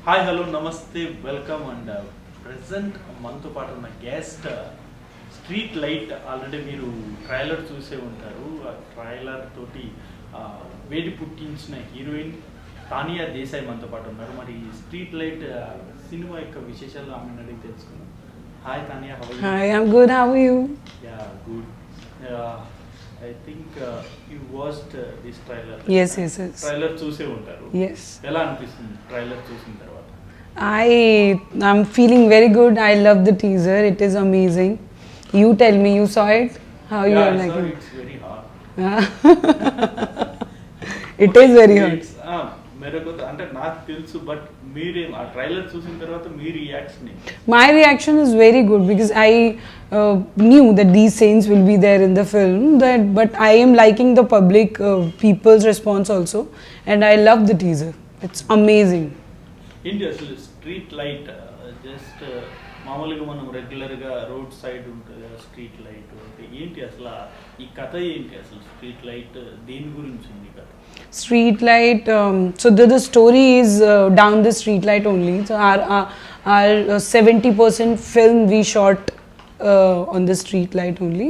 Hi hello నమస్తే welcome and present మనతో పాటు ఉన్న గెస్ట్ స్ట్రీట్ లైట్ ఆల్రెడీ మీరు ట్రైలర్ చూసే ఉంటారు. ఆ ట్రైలర్ తోటి వేడి పుట్టించిన హీరోయిన్ తానియా దేశాయ్ మనతో పాటు ఉన్నారు. మరి స్ట్రీట్ లైట్ సినిమా యొక్క విశేషాలు ఆమెను అడిగి తెలుసుకున్నాం. Hi Tania, how are you? Hi, I'm good. How are you? Yeah good. I think you watched this trailer. Yes. Trailer చూసే ఉంటారు. Yes. ఎలా అనిపిస్తుంది ట్రైలర్ చూసిన తర్వాత? I'm feeling very good. I love the teaser. It is amazing. You tell me, you saw it? How you are I saw liking? it's very hard. It is very hard. మెరకు అంటే నాకు తెలుసు, but మీరేం ఆ trailer చూసిన తర్వాత మీ reaction ఏంటి? My reaction is very good because I knew that these scenes will be there in the film. But I am liking the public people's response also, and I love the teaser. It's amazing. ఏంటి అసలు street light? Just మామూలుగా మనం రెగ్యులర్గా road side ఉంటుంది కదా street light అంటే ఏంటి అసలు ఈ కథ ఏంటి? అసలు స్ట్రీట్ లైట్ దేని గురించి ఉంది కథ? Street light. So the story is down the street light only. So our 70% film we shot on the street light only.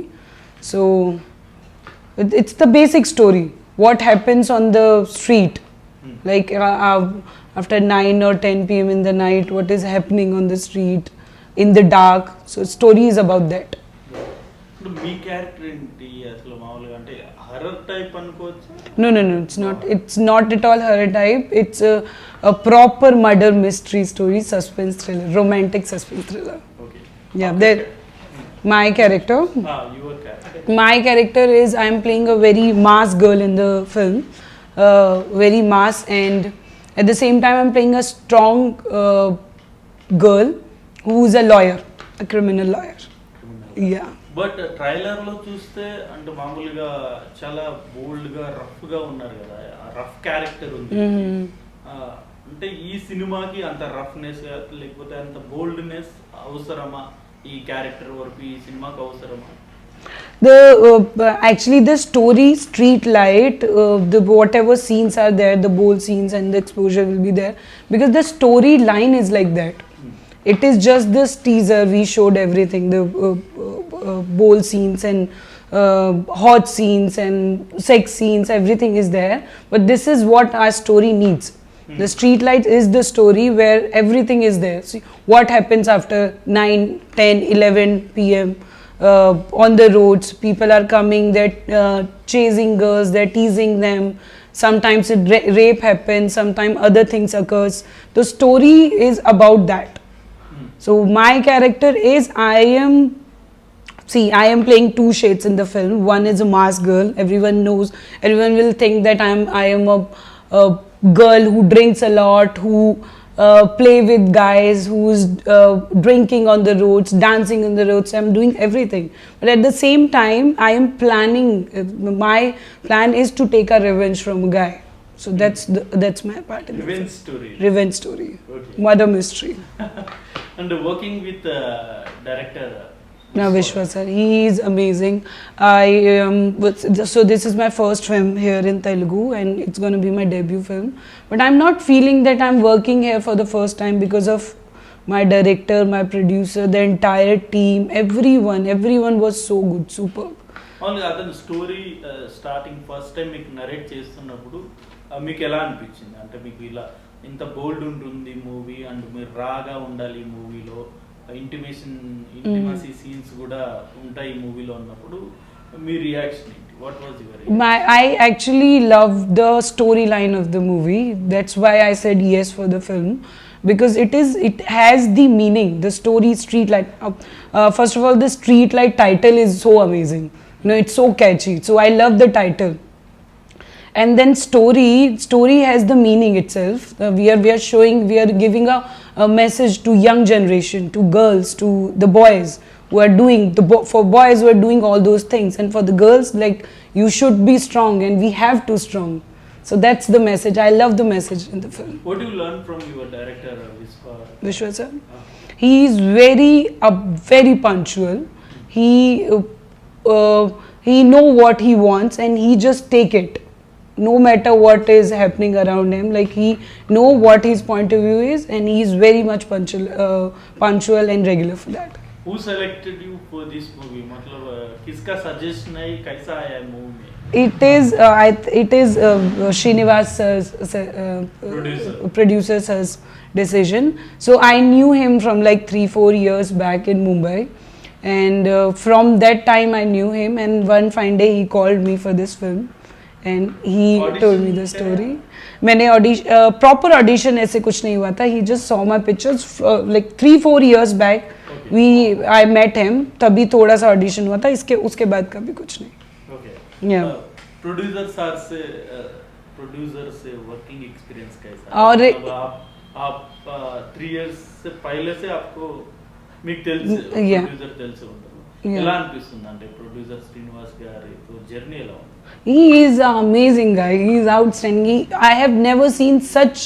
So it's the basic story. What happens on the street, like after 9 or 10 p.m. in the night, what is happening on the street in the dark. So story is about that. ఇప్పుడు మీ character ఏంటి అసలు? మామూలుగా అంటే horror type అనుకోవచ్చు? No. It's not at all horror type. It's a proper murder mystery story, suspense thriller, romantic suspense thriller. Okay. Yeah, there. My character. Your character. My character is I am playing a very mass girl in the film, very mass, and at the same time I'm playing a strong girl who is a lawyer, a criminal lawyer. Yeah. But trailer లో చూస్తే అంటే మామూలుగా చాలా బోల్డ్ గా rough గా ఉన్నారు కదా, rough character ఉంది. అంటే ఈ సినిమాకి అంత రఫ్నెస్ లేకపోతే అంత బోల్డ్నెస్ అవసరమా? ఈ క్యారెక్టర్ వరకు ఈ సినిమాకి అవసరమా? Actually the story street light, the whatever scenes are there, the bold scenes and the exposure will be there because the storyline is like that. It is just this teaser we showed everything, the bold scenes and hot scenes and sex scenes, everything is there, but this is what our story needs. The street light is the story where everything is there. See what happens after 9, 10, 11 p.m. On the roads, people are coming, they're chasing girls, they're teasing them. Sometimes rape happens, sometimes other things occurs. The story is about that. So my character is I am playing two shades in the film. One is a mass girl. Everyone knows. Everyone will think that I am a girl who drinks a lot, who play with guys, who's drinking on the roads, dancing on the roads. I'm doing everything. But at the same time, I am planning. My plan is to take a revenge from a guy. So that's my part in the film. Revenge story. Revenge story. Okay. Murder mystery. And working with director Now Vishwa sir, he is amazing. So this is my first film here in Telugu and it's going to be my debut film. But I'm not feeling that I'm working here for the first time because of my director, my producer, the entire team, everyone was so good, superb. అవును. అతను story starting first time మీకు narrate చేస్తున్నప్పుడు మీకు ఎలా అనిపించింది? అంటే మీకు ఇలా ఇంత బోల్డ్ ఉంటుంది మూవీ అండ్ మీరు రాగా ఉండాలి ఈ మూవీలో, ఇంటిమసీ సీన్స్ కూడా ఉంటాయి ఈ మూవీలో అన్నప్పుడు మీ రియాక్షన్ ఏంటి? What was your? I actually love the storyline of the movie. That's why I said yes for the film because it has the meaning. The story street light. First of all, the street light title is so amazing. It's so catchy. So I love the title. And then story has the meaning itself. We are giving a message to young generation, to girls, to the boys who are doing for boys who are doing all those things, and for the girls, like, you should be strong and we have to strong. So that's the message. I love the message in the film. What do you learn from your director Vishwa sir? He is very punctual. He know what he wants and he just take it. no matter what is happening around him, like he know what his point of view is, and he is very much punctual and regular for that. Who selected you for this movie? मतलब किसका suggestion है, कैसा आया movie में? It is Srinivas producer sir's decision. So I knew him from like 3-4 years back in Mumbai, and from that time I knew him, and one fine day he called me for this film and he told me the story. मैंने proper audition ऐसे कुछ नहीं हुआ था. He just saw my pictures like 3-4 years back. I met him. तभी थोड़ा सा audition हुआ था. उसके बाद कभी कुछ नहीं. Yeah. प्रोड्यूसर से वर्किंग एक्सपीरियंस कैसा? और आप 3 years से पहले से आपको మీకు తెలుసు ప్రొడ్యూసర్ తెలుసు ఉంటారు. ఎలా అనిపిస్తుంది అంటే ప్రొడ్యూసర్ శ్రీనివాస్ గారి జర్నీ ఎలా ఉంది? He is an amazing guy. He is outstanding. I have never seen such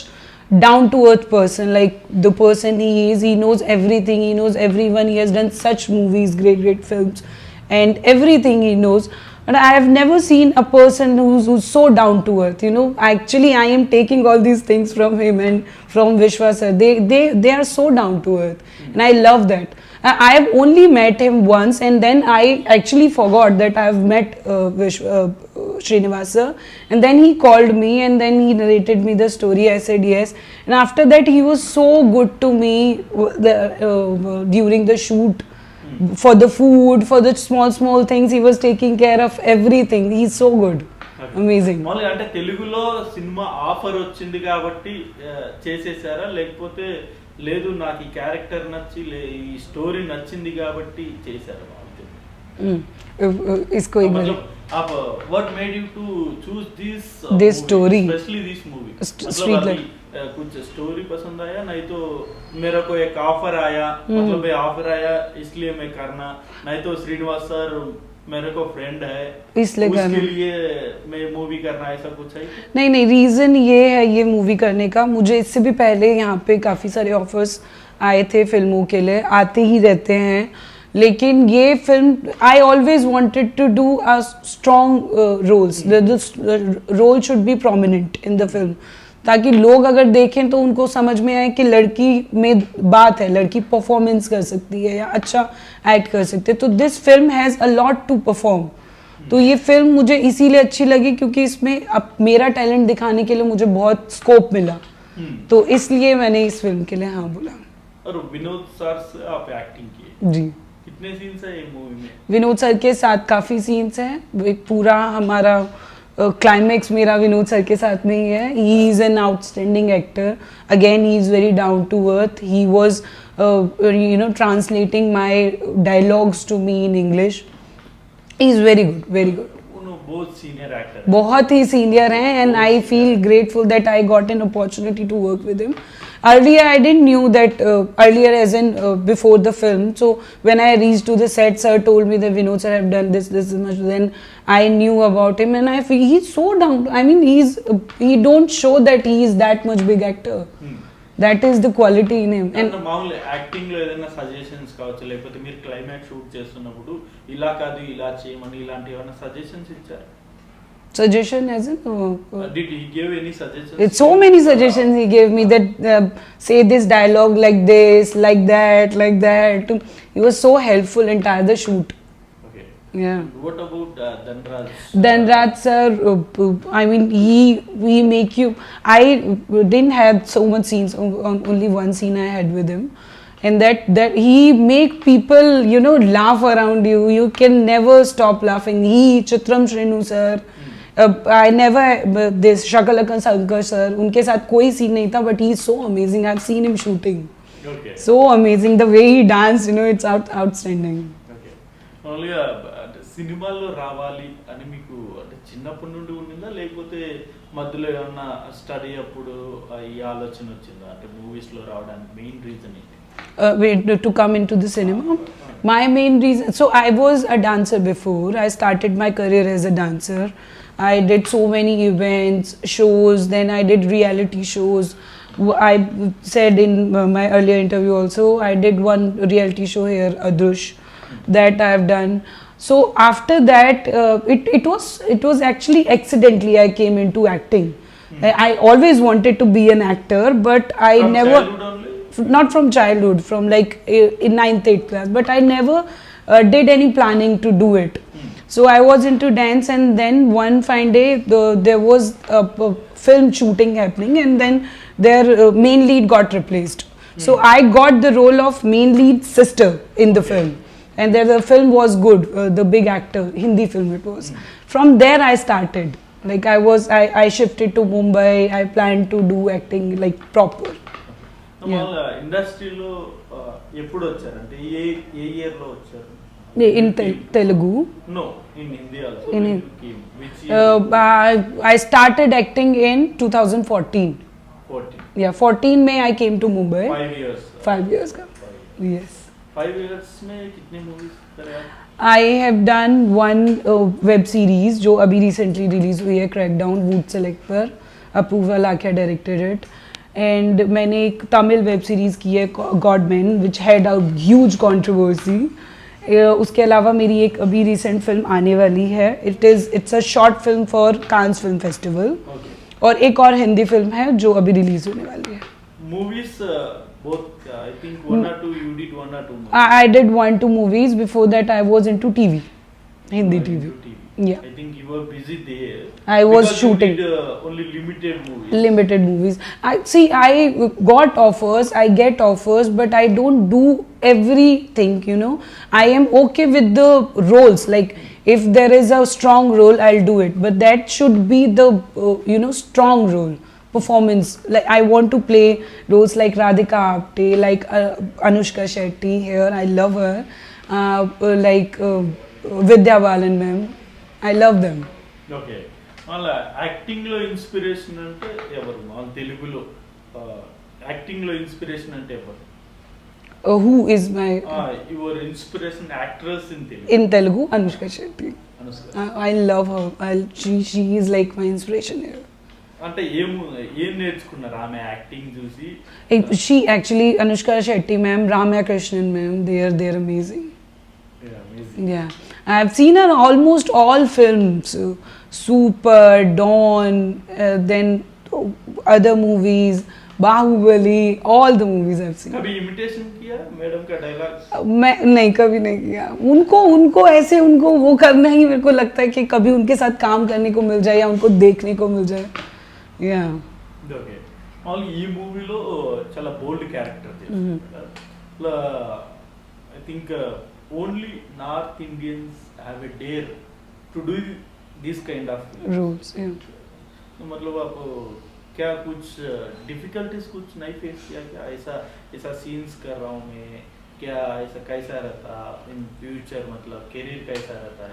down to earth person, like the person he is. He knows everything. He knows everyone. He has done such movies, great films, and everything he knows. And I have never seen a person who's so down to earth. You know, actually, I am taking all these things from him and from Vishwa sir. They are so down to earth, and I love that. I have only met him once, and then I actually forgot that I have met Srinivas sir. And then he called me, and then he narrated me the story. I said yes, and after that he was so good to me during the shoot. For the food, for the small things, he was taking care of everything. He's so good. Amazing. మామూలుగా అంటే తెలుగులో cinema offer వచ్చింది కాబట్టి చేసేసారా, లేకపోతే లేదు నాకు ఈ character నచ్చి ఈ స్టోరీ నచ్చింది కాబట్టి చేశారా? इसको एक मतलब आप what made you to choose this story, especially this movie? Street Light. कुछ स्टोरी पसंद आया, नहीं तो मेरे को एक ऑफर आया, मतलब ये ऑफर आया इसलिए मैं करना, नहीं तो श्रीनिवास सर मेरे को फ्रेंड है इसलिए उसके लिए मैं मूवी करना, ऐसा कुछ है? नहीं, रीजन ये है ये मूवी करने का. मुझे इससे भी पहले यहाँ पे काफ़ी सारे ऑफर्स आए थे फिल्मों के लिए, आते ही रहते हैं, लेकिन ये film I always wanted to do a strong roles. The role should be prominent in the film, ताकि लोग अगर देखें तो उनको समझ में आए कि लड़की में बात है, लड़की परफॉर्मेंस कर सकती है या अच्छा एक्ट कर सकती है. तो this film has a lot to perform. तो ये फिल्म मुझे इसीलिए अच्छी लगी क्योंकि इसमें अब मेरा टैलेंट दिखाने के लिए मुझे बहुत स्कोप मिला. तो इसलिए मैंने इस फिल्म के लिए हाँ बोला. और विनोद सर से आप एक्टिंग किए जी. कितने सीन्स है ये मूवी में? विनोद सर के साथ काफ़ी सीन्स हैं. एक पूरा हमारा क्लाइमैक्स मेरा विनोद सर के साथ में ही है. He is an outstanding actor. Again he is very down to earth. He was translating my dialogues to me in English. He is very good, very good. बहुत सीनियर एक्टर, बहुत ही senior हैं, and I feel grateful that I got an opportunity to work with him. Earlier, I didn't knew that earlier as in before the film. So when I reached to the set, sir told me that Vinod sir have done this much. Then I knew about him, and I feel he's so down. I mean, he don't show that he is that much big actor. That is the quality in him. And మామూలు acting లో ఏదైనా suggestions కావచ్చు, లేకపోతే మీరు climax shoot చేస్తున్నప్పుడు ఇలా కాదు ఇలా చేయమని ఇలాంటి ఏమైనా సజెషన్స్ ఇచ్చారు? Suggestion as in did he give any suggestions? It's so many suggestions he gave me that say this dialogue like this, like that. He was so helpful entire the shoot. Okay. Yeah. What about Dhanraj? Dhanraj sir, I mean he make you. I didn't have so much scenes. Only one scene I had with him, and that he make people laugh around you. You can never stop laughing. He Chitram Shrenu sir. I never this Shakalaka Shankar sir. उनके साथ कोई scene नहीं था, but he is so amazing. I've seen him shooting. Okay. So amazing the way he danced. It's outstanding. Okay. Only సినిమాల్లో రావాలి అని మీకు అంటే చిన్నప్పటి నుండి ఉండిందా, లేకపోతే మధ్యలో ఏమన్నా స్టడీ అప్పుడు ఈ ఆలోచన వచ్చిందా? అంటే మూవీస్ లో రావడానికి మెయిన్ రీజన్ ఏంటి? To come into the cinema. My main reason, so I was a dancer before. I started my career as a dancer. I did so many events, shows, then I did reality shows. I said in my earlier interview also, I did one reality show here, Adrush, that I have done. So after that, it was actually accidentally I came into acting. I always wanted to be an actor, but I From never. childhood only? Not from childhood, from like in 9th 8th class, but I never did any planning to do it. So I was into dance, and then one fine day there was a film shooting happening, and then their main lead got replaced. So I got the role of main lead sister in the film, and the film was good, the big actor, Hindi film it was. From there I started, like I shifted to Mumbai. I planned to do acting like proper. వాళ్ళ ఇండస్ట్రీలో ఎప్పుడు వచ్చారంటే ఏ ఏ year లో వచ్చారు? In Telugu. No in Hindi also. In which I started acting in 2014. 14 Yeah, 14 May I came to Mumbai. 5 years. 5 years ago. Yes. 5 years में कितने movies करे आप? I have done one web series जो अभी recently release हुई है, Crackdown, Wood Select पर. Apurva Lakhia directed it. And मैंने एक तमिल वेब सीरीज़ की है, Godman, which had a huge controversy. उसके अलावा मेरी एक अभी रिसेंट फिल्म आने वाली है. It's a short film for Cannes film festival. Okay. और एक और हिंदी फिल्म है जो अभी रिलीज होने वाली है. Movies, both I think 1 or 2 you did 1 or 2 movies. I did 1-2 movies. Before that I was into TV, Hindi You were TV. into TV. Yeah. I think you were busy there. I was Because shooting. You did only limited movies. Limited movies. I got offers, I get offers, but I don't do everything, you know. I am okay with the roles, like if there is a strong role I'll do it, but that should be the strong role performance. Like I want to play roles like Radhika Apte, like Anushka Shetty here, I love her, like Vidya Balan ma'am, I love them. Okay. మళ్ళీ యాక్టింగ్లో inspiration అంటే ఎవరు? మన తెలుగులో యాక్టింగ్లో inspiration అంటే ఎవరు? Who is my your inspiration actress in Telugu? in Telugu? Anushka Shetty. Anushka. I love her. She is like my inspiration here. అంటే ఏం నేర్చుకున్నారు ఆమె యాక్టింగ్ చూసి? She actually, Anushka Shetty ma'am, Ramya Krishnan ma'am, they're amazing. Amazing. Yeah, I have seen her almost all films, Super, Dawn, then other movies, Bahubali, all the movies I've seen. कभी imitation किया madam का dialogue? मैं नहीं, कभी नहीं किया. उनको ऐसे उनको वो करना ही मेरे को लगता है कि कभी उनके साथ काम करने को मिल जाए या उनको देखने को मिल जाए. Yeah. ఓకే. మామూలుగా ఈ మూవీలో చాలా బోల్డ్ క్యారెక్టర్ చేశారు. I think only north Indians have a dare to do this kind of Roles, yeah. तो मतलब आप क्या कुछ डिफिकल्टीज कुछ नहीं फेस किया क्या? ऐसा सीन्स कर रहा हूँ मैं, क्या ऐसा कैसा रहता इन फ्यूचर, मतलब करियर कैसा रहता है?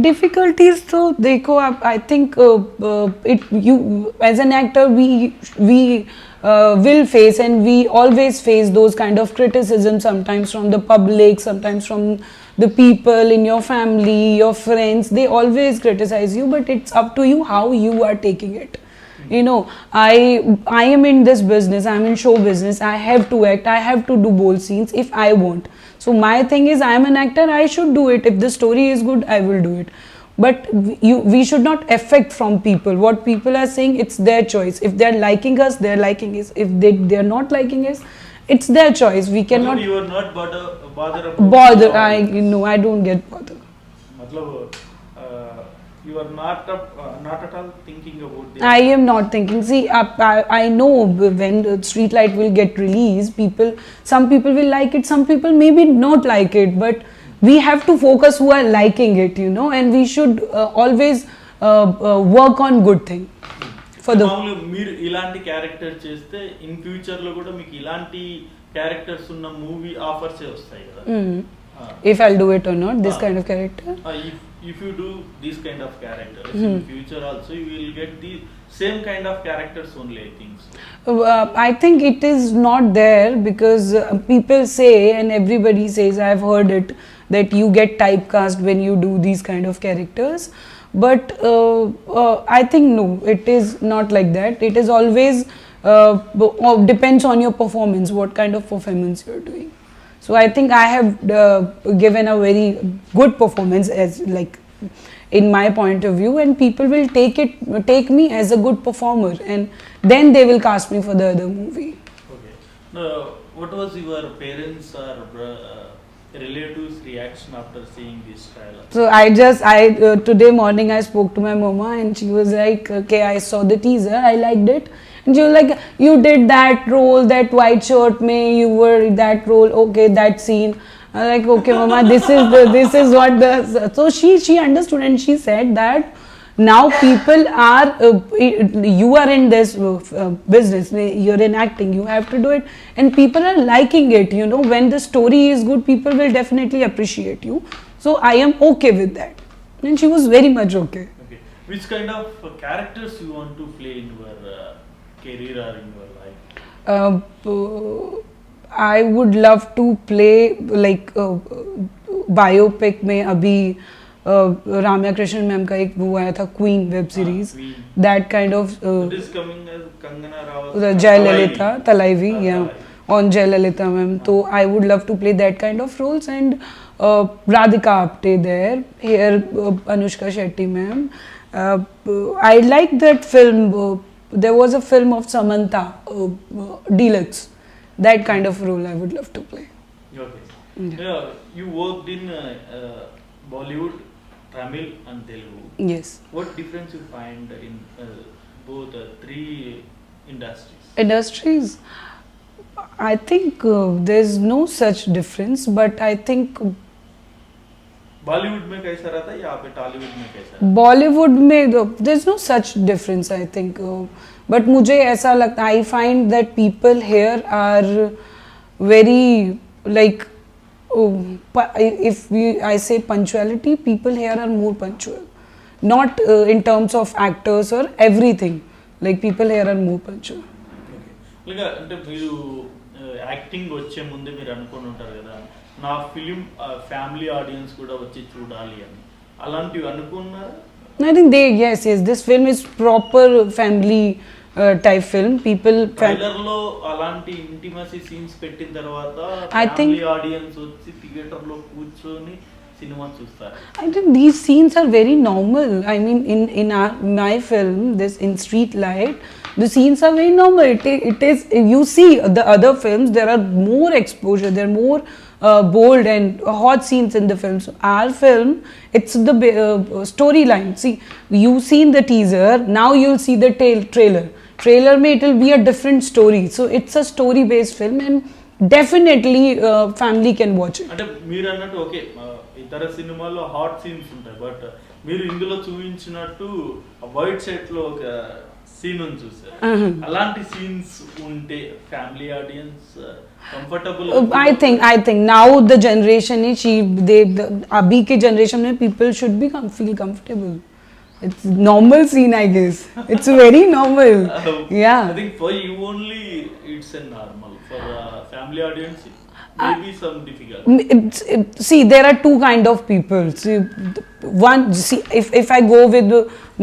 Difficulties तो देखो आप, I think you as an actor we will face, and we always face those kind of criticism, sometimes from the public, sometimes from the people in your family, your friends. They always criticize you, but it's up to you how you are taking it. You know, I am in this business, I'm in show business, I have to act, I have to do bold scenes if I want. So my thing is, I am an actor, I should do it. If the story is good, I will do it. But we should not affect from people. What people are saying, it's their choice. If they're liking us, they're liking us. If they're not liking us, it's their choice. We cannot you are not bother bother. I don't get bothered. मतलब you are not at all thinking about this. I am not thinking. See, I know when the Streetlight will get released, some people will like it, some people maybe not like it, but we have to focus who are liking it, you know, and we should always work on good thing. For the మామూలుగా మీరు ఇలాంటి character చేస్తే in future లో కూడా మీకు ఇలాంటి characters ఉన్న movie offers వస్తాయి కదా? if I'll do it or not, this kind of character. If you do this kind of characters in future also, you will get the same kind of characters only, I think so. I think it is not there, because people say, and everybody says, I've heard it, that you get typecast when you do these kind of characters. But I think no, it is not like that. It is always depends on your performance, what kind of performance you're doing. So I think I have given a very good performance as like in my point of view, and people will take me as a good performer, and then they will cast me for the other movie. Okay. Now, what was your parents or relatives' reaction after seeing this trailer? So today morning I spoke to my mama and she was like, okay, I saw the teaser, I liked it. And she was like, you did that role, that white shirt mein, you were that role, okay, that scene. I was like, okay, mama, this is what the. So she understood and she said that now people are, you are in this business, you're in acting, you have to do it, and people are liking it. You know, when the story is good, people will definitely appreciate you. So I am okay with that, and she was very much okay. Okay. Which kind of characters you want to play in your career or in your life? I would love to play like biopic में अभी Ramya Krishnan ma'am का एक वो आया था Queen web series that kind of Jayalalithaa Thalaivi या on Jayalalithaa ma'am तो I would love to play that kind of roles and Radhika Apte there here Anushka Shetty ma'am I like that film there was a film of Samantha Deluxe, that kind of role I would love to play. Okay. Yeah, you worked in Bollywood, Tamil and Telugu. Yes. What difference you find in both three industries? Industries, I think there's no such difference, but I think Bollywood में कैसा रहता है या पे टॉलीवुड में कैसा? बॉलीवुड में there is no such difference I think, but मुझे ऐसा लगता है I find that people here are very like if I say punctuality, people here are more punctual, not in terms of actors or everything, like people here are more punctual. Okay. అంటే మీరు acting వచ్చే ముందే మీరు అనుకొని ఉంటారు కదా నా film family audience కూడా వచ్చి చూడాలి అని అలాంటివి అనుకున్నారా? I think yes, this film is proper family type film. People trailer లో అలాంటి ఇంటిమసీ సీన్స్ పెట్టిన తర్వాత I think ఫ్యామిలీ ఆడియన్స్ వచ్చి థియేటర్ లో కూర్చొని సినిమా చూస్తారు. I think these scenes are very normal. I mean, in my film, this in Street Light, the scenes are very normal. It is, you see the other films, there are more exposure, there are more bold and hot scenes in the film. So our film, it's the storyline. See, you've seen the teaser, now you'll see the trailer. Trailer mein it will be a different story. So it's a story based film and definitely family can watch it. అంటే మీరు అన్నట్టు okay ఇతర సినిమాల్లో hot scenes ఉంటాయి but మీరు ఇందులో చూపించినట్టు white shirt లో ఒక సీన్ ఉంది చూసారు అలాంటి సీన్స్ ఉంటే family audience comfortable I think now the generation is abhi ke generation mein people should be feel comfortable. It's normal scene, I guess. It's very normal. Yeah. I think for you only it's a normal. For family audience, maybe some difficult. See, there are two kind of people. See, if I go with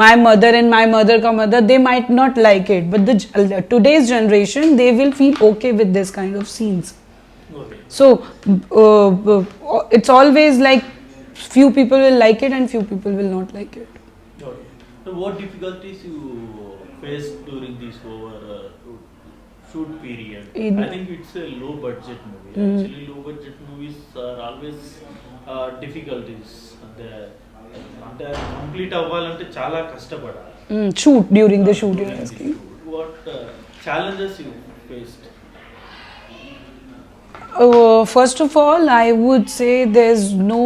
my mother and my mother ka mother, they might not like it. But today's generation, they will feel okay with this kind of scenes. Okay. So it's always like few people will like it and few people will not like it. Okay. So what difficulties you faced during this shoot period? I think it's a low budget movie. Actually, low budget movies are always difficulties. అంటే complete అవ్వాలంటే చాలా కష్టపడాలి. Shoot, during the shoot you're asking. What challenges you faced? First of all, I would say there's no.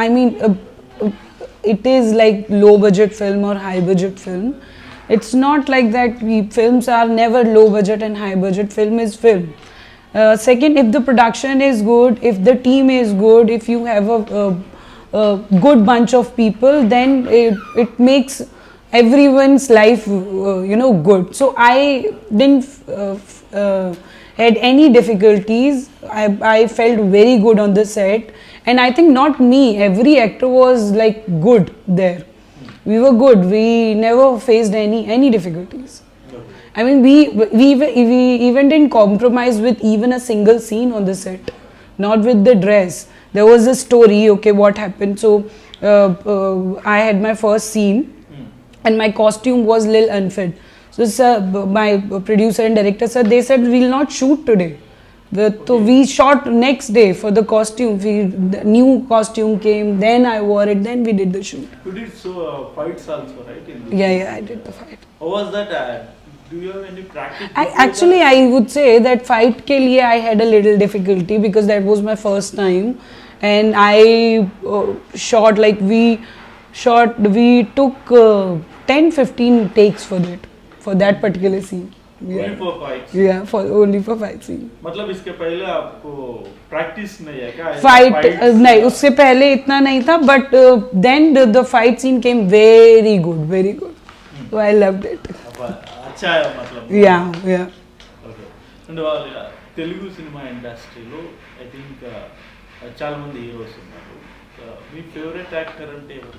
I mean, it is like low budget film or high budget film. It's not like that. Films are never low budget and high budget. Film is film. Second, if the production is good, if the team is good, if you have a good bunch of people, then it makes everyone's life good. So I didn't had any difficulties. I felt very good on the set, and I think not me, every actor was like good there. We were good. We never faced any difficulties. I mean, we even didn't compromise with even a single scene on the set. not with the dress. There was a story, okay, what happened. So I had my first scene and my costume was little unfit. So sir, my producer and director sir, they said we'll not shoot today. So we shot next day for the costume. The new costume came, then I wore it, then we did the shoot. You did fights also, right? Yeah, I did the fight. How was that? Do you have any practice? I would say that fight ke liye I had a little difficulty because that was my first time, and I shot like we took 10-15 takes for that particular scene. Only for fights? Yeah, only for fight scene. मतलब इसके पहले आपको practice नहीं है क्या? Fight नहीं, उससे पहले इतना नहीं था, but then the fight scene came very good. So I loved it. अच्छा है मतलब. Yeah. Okay. And Telugu cinema ఇండస్ట్రీలో I think చాలా మంది హీరోస్ ఉన్నారు. మీ ఫేవరెట్ యాక్టర్ అంటే ఎవరు?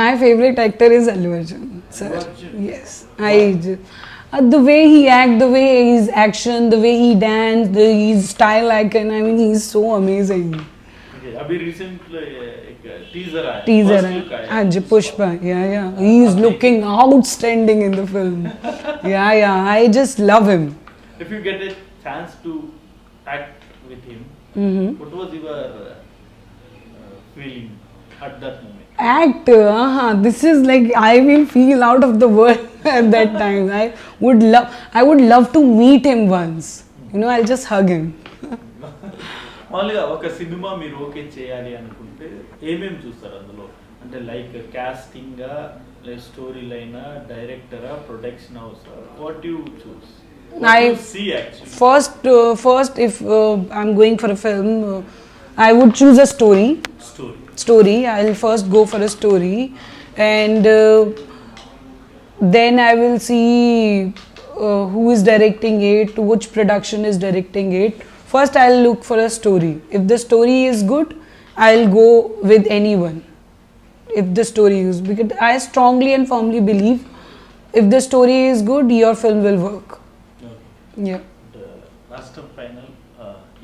My favorite actor is Allu Arjun, sir. Allu Arjun? Yes. The way he act, the way his action, the way he dance, his style icon, I mean, he's so amazing. Okay. अभी recently एक teaser आया. Teaser First look आया. है. Pushpa. Yeah. He is looking outstanding in the film. Yeah. I just love him. If you get a chance to act with him, what was your feeling at that moment? Act, this is like I will feel out of the world at that time. I would love to meet him once. I'll just hug him. మామూలుగా ఒక cinema మీరు okay చేయాలి అనుకుంటే ఏమేమి చూస్తారు అందులో? అంటే like casting, like story లైనా, డైరెక్టరా, production house, what you choose? First, if I'm going for a film, I would choose a story. I'll first go for a story, and then I will see who is directing it, which production is directing it. First, I'll look for a story. If the story is good, I'll go with anyone. If the story is, because I strongly and firmly believe, if the story is good, your film will work. Yeah. Last and final,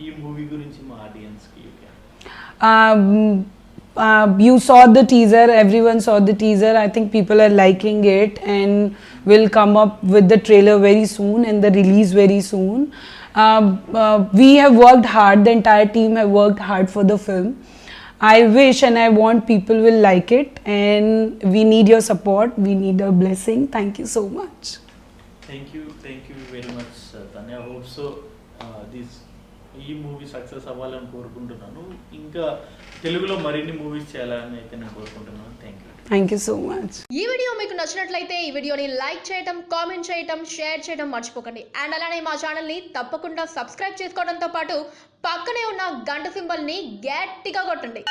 ఈ movie గురించి మా audience కి you saw the teaser, everyone saw the teaser. I think people are liking it and will come up with the trailer very soon and the release very soon. We have worked hard, the entire team have worked hard for the film. I wish and I want people will like it, and we need your support, we need your blessing. Thank you so much. Thank you very much, Tanya. I hope so ఈ movie success అవ్వాలని కోరుకుంటున్నాను. ఇంకా తెలుగులో మరిన్ని movies చేయాలని అయితే నేను కోరుకుంటున్నాను. Thank you so much. ఈ వీడియో మీకు నచ్చినట్లయితే ఈ వీడియోని లైక్ చేయడం, కామెంట్ చేయడం, షేర్ చేయడం మర్చిపోకండి. అండ్ అలానే మా ఛానల్ని తప్పకుండా సబ్స్క్రైబ్ చేసుకోవడంతో పాటు పక్కనే ఉన్న గంట సింబల్ని గట్టిగా కొట్టండి.